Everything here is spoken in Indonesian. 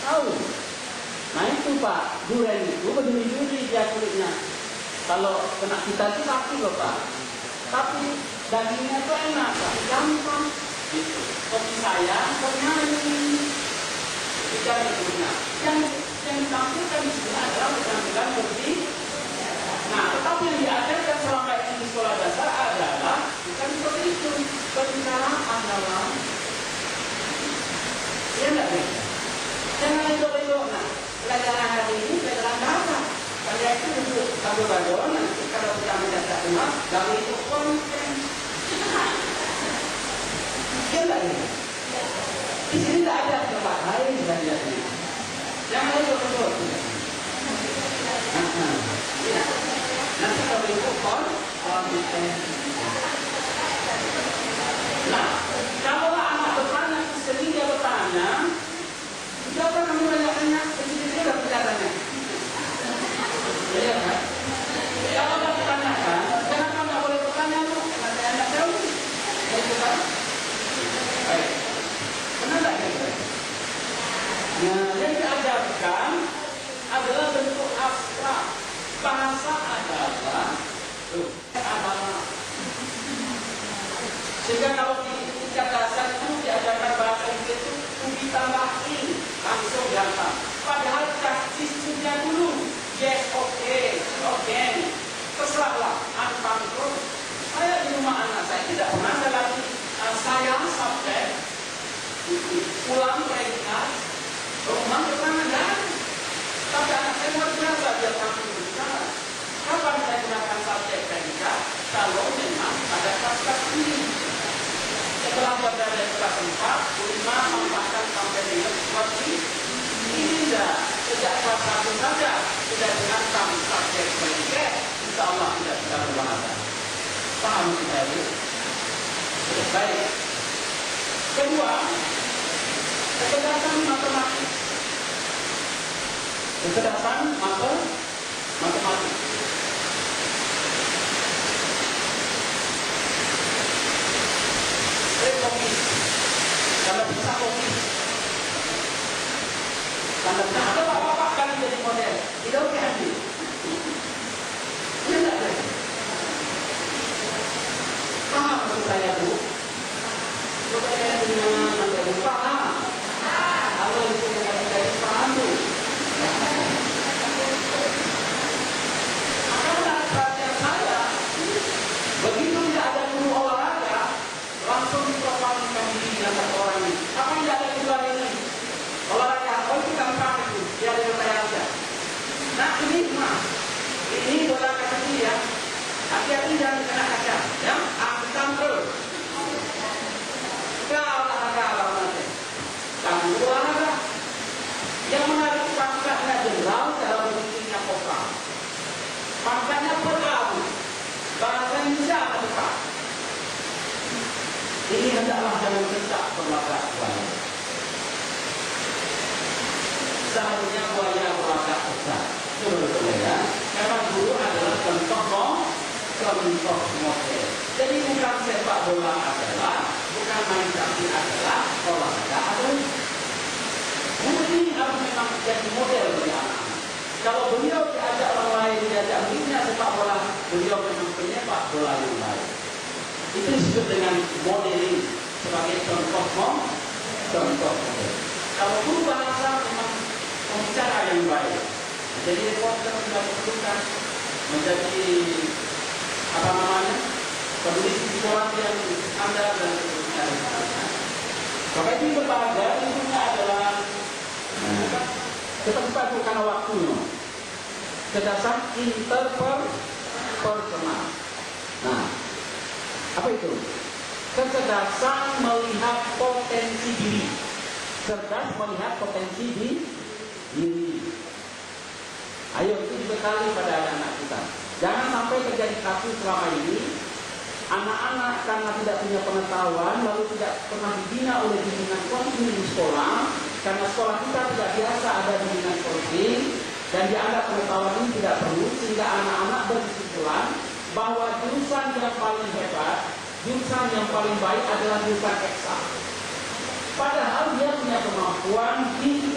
tahu. Nah itu Pak, durian itu berduri-duri dia kulitnya. Kalau kena kita itu sakit loh Pak. Tapi dagingnya itu enak Pak, gampang. Gitu. Kopi saya, kopinya ini. Ikan itu yang ditampilkan di sini adalah keterampilan kopi. Nah, tetapi yang diajarkan selama ini di sekolah dasar adalah bukan seperti itu. Pembicaraan adalah ya enggak deh. Jangan itu. Nah, pelajaran hari ini pelajaran bahasa. Kalian itu duduk gado-gado, nanti kalau kita mendadak emas, lalu itu konten. Ya enggak deh. Di sini tidak ada tempat lain belajarnya. Yang lain betul. Ya. Nanti kalau itu konten. Nah, kalau anak bertanya, sering dia bertanya, siapa kamu banyak-banyak, kecil-kecil sudah bertanya. Iya kan? Kalau tidak ditanyakan, kenapa tidak boleh bertanya lu? Karena saya tidak tahu. Itu kan? Baik. Benar tak kira? Nah, yang diajarkan adalah bentuk abstrak. Bahasa adalah agama. Sehingga kalau di dasar itu diajarkan bahasa Inggris itu ditambahin langsung gampang. Padahal kasihnya dulu yes, okay, terserahlah, antam terus. Saya di rumah anak saya tidak pernah ada lagi saya subjek ulang predikat rumah bertangan. Tapi anak saya luar biasa dia tampil berbicara. Kapan saya gunakan subjek predikat? Kalau memang ada kelas ini. Setelah berada di kelas 4, 5 manfaatkan sampai dengan seperti ini tidak. Sejak kelas 1 saja sudah dihantam subjek predikat, insya Allah tidak bisa berbahasa. Paham kita itu? Baik. Kedua, kecerdasan matematik. Kecerdasan matematik. Kopi, kalau bisa kopi, kalau bisa ada apa-apa kan jadi model, tidak oke hati. Ini tidak ada. Paham maksud saya Bu? Coba saya dengan sampai lupa. Kalau itu dari paham Bu. Karena perhatian saya, begitu tidak ada guru olahraga, langsung diperpanjangkan diri dengan satu orang ini. Apa yang ada di luar ini? Olahraga, itu gampang itu. Dia ada rekayasa. Nah ini mah, ini bola kaca ini ya. Hati-hati jangan kena kaca, ya. Angkutan terus. Olahraga nanti. Kamu olahraga. Yang menarik pangkatnya jenderal dalam bentuknya kopral. Pangkatnya perlalu. Bahasa Indonesia apa Pak? Ini hendaklah jangan kencak berlagak buaya. Seharusnya buaya berlagak besar. Betul-betul ya. Karena guru adalah contoh model. Jadi bukan sepak bola adalah, bukan main kaki adalah, olahraga adalah. Guru ini harus memang jadi model bagi anak-anak. Kalau beliau diajak orang lain, diajak muridnya sepak bola, beliau memang penyepak bola yang baik. Itu disebut dengan modeling sebagai contoh. Kalau guru bahasa memang pembicara yang baik, menjadi reporter tidak diperlukan, menjadi penulis di sekolah yang andal dan seterusnya. Maka itu berbahagia, intinya adalah ketempat bukan waktunya. Kecerdasan interpersonal. Nah, apa itu? Kecerdasan melihat potensi diri. Cerdas melihat potensi diri. Ayo itu dibekali pada anak-anak kita. Jangan sampai terjadi kasus selama ini anak-anak karena tidak punya pengetahuan lalu tidak pernah dibina oleh bimbingan coaching di sekolah, karena sekolah kita tidak biasa ada bimbingan coaching dan dianggap pengetahuan ini tidak perlu, sehingga anak-anak berkesimpulan bahwa jurusan yang paling hebat, jurusan yang paling baik adalah jurusan eksak. Padahal dia punya kemampuan di